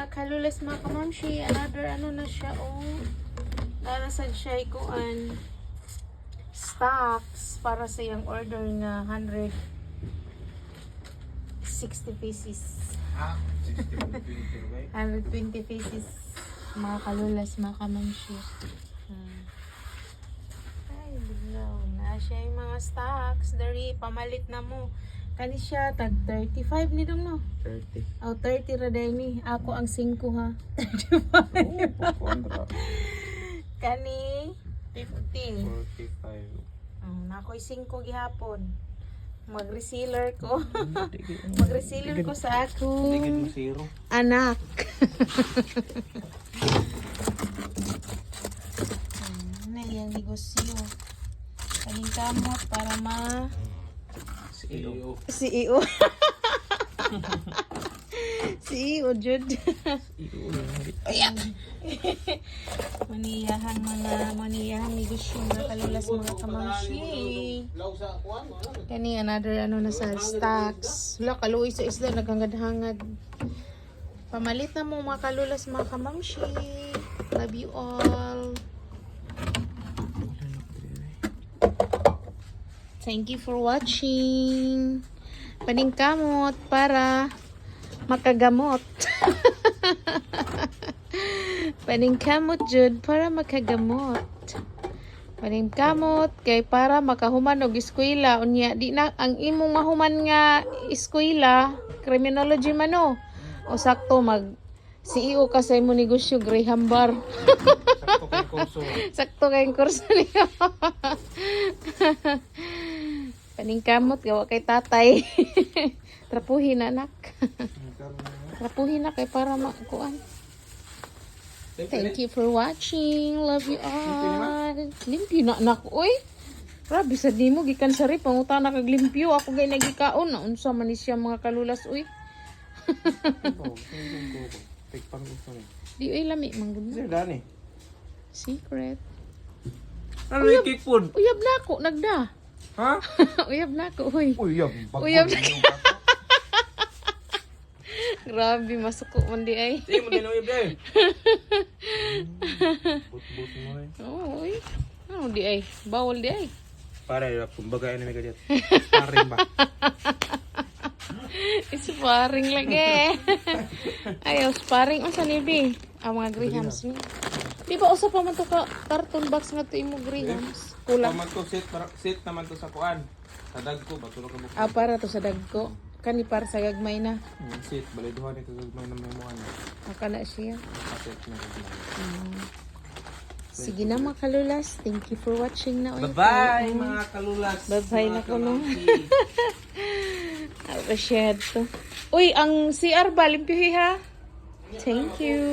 mga kalulas mga kamamshi, another ano na siya, oh. Narasad siya ikuan stocks para sa yung order nga 160 pieces. 120 pieces mga kalulas mga kamamshi. Ay, biglaw na siya yung mga stocks. Dari, pamalit na mo. Kani siya, tag 35 ni dong no? 30. Oh, 30 ra day ni. Ako ang 5 ha. 35. Kani 50. 45. Nakoy 5 gihapon. Mag-resealer ko. Mag-resealer ko sa akong Zero. anak. Ano yung negosyo? Kaling kamot para CEO. CEO. CEO, Jud. Ayan. Maniyahan negosyo mga kalulas mga kamamshi. Kani another ano na sa stocks. Wala kaluoy sa isla naghangad-hangad. Pamalit na mo mga kalulas mga kamamshi. Love you all. Thank you for watching. Paningkamot para makagamot. Paningkamot jud para makagamot. Paningkamot kay para makahuman og eskwela unya di na ang imong mahuman nga eskwela criminology man no. O sakto mag CEO ka sa imong negosyo Graham Bar. Sakto kay kurso. Sakto kayong kurso niyo. Paningkamot gawa kay tatay. Trapuhin anak. Trapuhin na kay para makuan. Thank you for watching. Love you all. Limpyo na anak. Uy. Grabe sa di mo gikan sa rip panguta na kag limpyo ako gay nagikaon na unsa man ni siya mga kalulas uy. Di uy lami manggod. Sir Dani. Secret. Ano yung cake food? Uyab na ako nagda. Ha? Uyab na ako uy. Uyab. Uyab. Grabe masuko man di ay. Sige mo din uyab eh. But mo eh. Oh, uy. Ano di ay? Bawal di ay. Para kumbaga ano may gadget. Paring ba? Sparring lagi. Ayaw, sparring. Ang sanibi? Ang mga grahams ni. Di ba usa pa man to ka carton box nga to imo grahams? Kulang. Naman to sit naman to sa kuan. Sa dagko ba tulog ka mo. Para to sa dagko. Kani para sa gagmay na. Sit baliduhan ito sa may naman mo ano. Aka na siya. Sit na ko. Sige na mga kalulas. Thank you for watching na. Bye-bye mga kalulas. Bye-bye na ko no. Appreciate to. Uy, ang CR ba? Limpyo ha? Thank you.